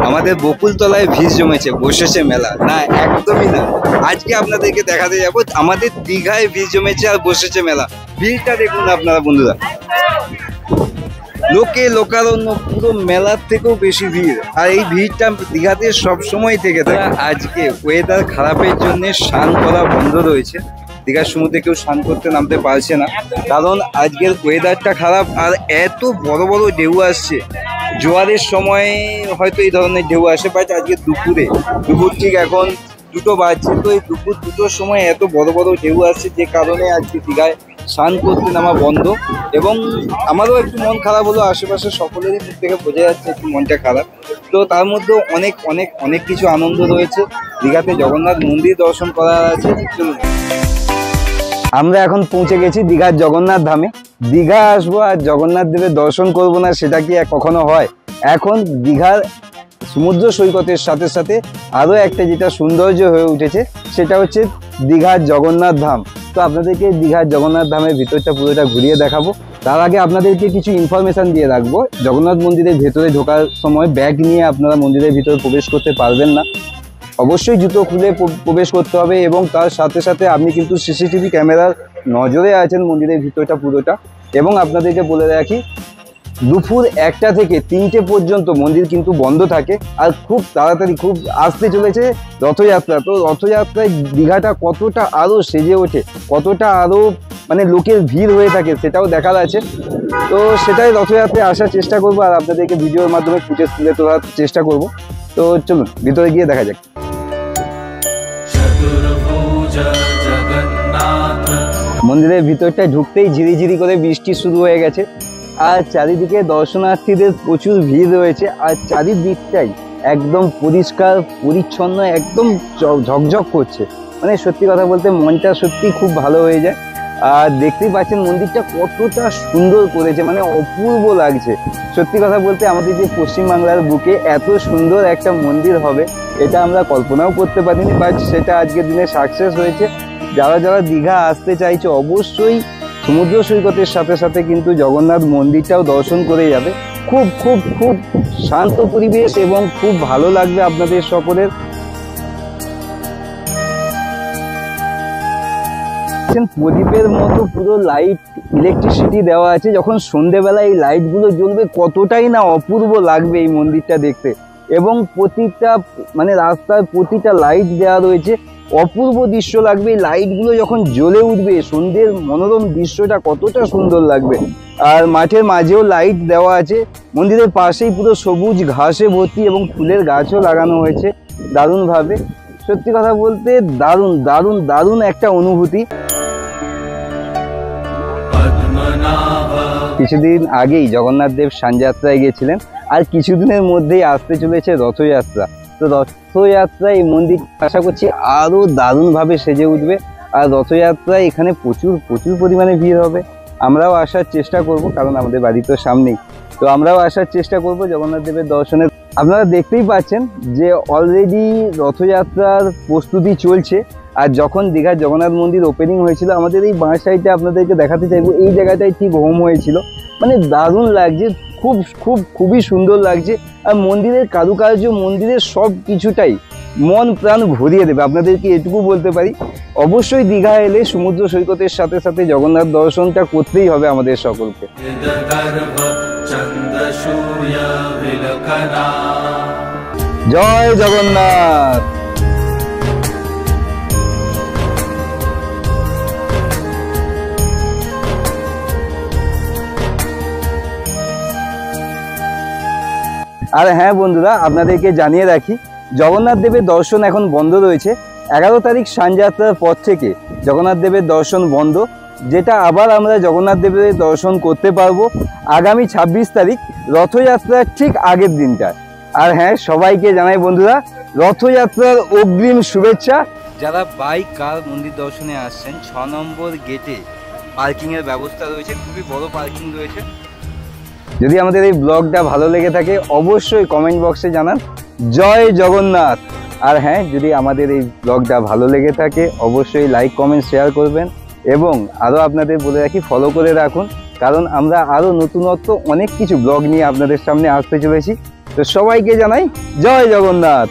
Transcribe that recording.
আমাদের বকুলতলায় ভিড় জমেছে, বসেছে মেলা, না একদমই না। আজকে আপনাদেরকে দেখাতে যাবো আমাদের দীঘায় ভিড় জমেছে আর বসেছে মেলা। ভিড়টা দেখুন আপনারা বন্ধুরা, লোকে লোকারণ্য, পুরো মেলার থেকেও বেশি ভিড়। আর এই ভিড়টা দীঘাতে সবসময় থেকে থাকে। আজকে ওয়েদার খারাপের জন্য স্নান করা বন্ধ রয়েছে, দীঘার সমুদ্রে কেউ স্নান করতে নামতে পারছে না, কারণ আজকের ওয়েদারটা খারাপ। আর এত বড় বড় ঢেউ আসছে, জোয়ারের সময় হয়তো এই ধরনের ঢেউ আসে, বাট আজকে দুপুর ঠিক এখন 2টো বাজছে, তো এই দুপুর 2টোর সময় এত বড় বড় ঢেউ আসছে, যে কারণে আজকে দীঘায় স্নান করতে নামা বন্ধ। এবং আমারও একটু মন খারাপ হলো, আশেপাশে সকলেরই দিক থেকে বোঝা যাচ্ছে একটু মনটা খারাপ। তো তার মধ্যেও অনেক অনেক অনেক কিছু আনন্দ রয়েছে। দীঘাতে জগন্নাথ মন্দির দর্শন করা আছে। আমরা এখন পৌঁছে গেছি দীঘার জগন্নাথ ধামে। দীঘা আসবো আর জগন্নাথ দেবের দর্শন করবো না, সেটা কি কখনো হয়? এখন দীঘার সমুদ্র সৈকতের সাথে সাথে আরও একটা যেটা সৌন্দর্য হয়ে উঠেছে, সেটা হচ্ছে দীঘার জগন্নাথ ধাম। তো আপনাদেরকে দীঘার জগন্নাথ ধামের ভিতরটা পুরোটা ঘুরিয়ে দেখাবো। তার আগে আপনাদেরকে কিছু ইনফরমেশান দিয়ে রাখবো। জগন্নাথ মন্দিরের ভেতরে ঢোকার সময় ব্যাগ নিয়ে আপনারা মন্দিরের ভিতরে প্রবেশ করতে পারবেন না, অবশ্যই জুতো খুলে প্রবেশ করতে হবে। এবং তার সাথে সাথে আপনি কিন্তু সিসিটিভি ক্যামেরার নজরে আছেন মন্দিরের ভিতরটা পুরোটা। এবং আপনাদেরকে বলে রাখি, দুপুর 1টা থেকে 3টে পর্যন্ত মন্দির কিন্তু বন্ধ থাকে। আর খুব তাড়াতাড়ি খুব আসতে চলেছে রথযাত্রা। তো রথযাত্রায় দীঘাটা কতটা আরও সেজে ওঠে, কতটা আরও মানে লোকের ভিড় হয়ে থাকে, সেটাও দেখার আছে। তো সেটাই রথযাত্রায় আসার চেষ্টা করবো, আর আপনাদেরকে ভিডিওর মাধ্যমে ফুটেজ তুলে তোলার চেষ্টা করব। তো চলুন ভিতরে গিয়ে দেখা যাক। মন্দিরের ভিতরটায় ঢুকতেই ঝিরিঝিরি করে বৃষ্টি শুরু হয়ে গেছে, আর চারিদিকে দর্শনার্থীদের প্রচুর ভিড় রয়েছে। আর চারিদিকটাই একদম পরিষ্কার পরিচ্ছন্ন, একদম ঝকঝক করছে। মানে সত্যি কথা বলতে মনটা সত্যি খুব ভালো হয়ে যায়। আর দেখতেই পাচ্ছেন মন্দিরটা কতটা সুন্দর করেছে, মানে অপূর্ব লাগছে। সত্যি কথা বলতে আমাদের যে পশ্চিমবাংলার বুকে এত সুন্দর একটা মন্দির হবে, এটা আমরা কল্পনাও করতে পারিনি, বাট সেটা আজকের দিনে সাকসেস হয়েছে। যারা যারা দীঘা আসতে চাইছে, অবশ্যই সমুদ্র সৈকতের সাথে সাথে কিন্তু জগন্নাথ মন্দিরটাও দর্শন করে যাবে। খুব খুব খুব শান্ত পরিবেশ এবং খুব ভালো লাগবে আপনাদের সকলের। প্রদীপের মতো পুরো লাইট, ইলেকট্রিসিটি দেওয়া আছে। যখন সন্ধেবেলা এই লাইটগুলো জ্বলবে, কতটাই না অপূর্ব লাগবে এই মন্দিরটা দেখতে। এবং প্রতিটা মানে রাস্তার প্রতিটা লাইট দেওয়া রয়েছে, অপূর্ব দৃশ্য লাগবে। এই লাইটগুলো যখন জ্বলে উঠবে, সন্ধ্যের মনোরম দৃশ্যটা কতটা সুন্দর লাগবে। আর মাঠের মাঝেও লাইট দেওয়া আছে। মন্দিরের পাশেই পুরো সবুজ ঘাসে ভর্তি এবং ফুলের গাছও লাগানো হয়েছে দারুণভাবে। সত্যি কথা বলতে দারুণ দারুণ দারুণ একটা অনুভূতি। কিছুদিন আগেই জগন্নাথ দেব সানযাত্রায় গিয়েছিলেন, আর কিছুদিনের মধ্যেই আসতে চলেছে রথযাত্রা। তো রথযাত্রায় এই মন্দির আশা করছি আরও দারুণভাবে সেজে উঠবে। আর রথযাত্রায় এখানে প্রচুর প্রচুর পরিমাণে ভিড় হবে। আমরাও আসার চেষ্টা করব, কারণ আমাদের বাড়ি তো সামনেই। তো আমরাও আসার চেষ্টা করব জগন্নাথ দেবের দর্শনের। আপনারা দেখতেই পাচ্ছেন যে অলরেডি রথযাত্রার প্রস্তুতি চলছে। আর যখন দীঘার জগন্নাথ মন্দির ওপেনিং হয়েছিল, আমাদের এই বাঁ সাইডে আপনাদেরকে দেখাতে চাইবো, এই জায়গাটায় ঠিক হোম হয়েছিল। মানে দারুণ লাগছে, খুব খুব খুবই সুন্দর লাগছে। আর মন্দিরের কারুকার্য, মন্দিরের সব কিছুটাই মন প্রাণ ভরিয়ে দেবে। আপনাদেরকে এটুকু বলতে পারি, অবশ্যই দীঘা এলে সমুদ্র সৈকতের সাথে সাথে জগন্নাথ দর্শনটা করতেই হবে আমাদের সকলকে। জয় জগন্নাথ। আর হ্যাঁ বন্ধুরা, আপনাদেরকে জানিয়ে রাখি, জগন্নাথ দেবের দর্শন এখন বন্ধ রয়েছে। 11 তারিখ সানযাত্রার পর থেকে জগন্নাথ দেবের দর্শন বন্ধ, যেটা আবার আমরা জগন্নাথ দেবের দর্শন করতে পারবো আগামী 26 তারিখ রথযাত্রার ঠিক আগের দিনটা। আর হ্যাঁ, সবাইকে জানাই বন্ধুরা রথযাত্রার অগ্রিম শুভেচ্ছা। যারা বাইক কার মন্দির দর্শনে আসছেন, 6 নম্বর গেটে পার্কিংয়ের ব্যবস্থা রয়েছে, খুবই বড় পার্কিং রয়েছে। যদি আমাদের এই ব্লগটা ভালো লেগে থাকে, অবশ্যই কমেন্ট বক্সে জানান জয় জগন্নাথ। আর হ্যাঁ, যদি আমাদের এই ব্লগটা ভালো লেগে থাকে, অবশ্যই লাইক কমেন্ট শেয়ার করবেন। এবং আরও আপনাদের বলে রাখি, ফলো করে রাখুন কারণ আমরা আরো নতুনত্ব অনেক কিছু ব্লগ নিয়ে আপনাদের সামনে আসতে চলেছি। তো সবাইকে জানাই জয় জগন্নাথ।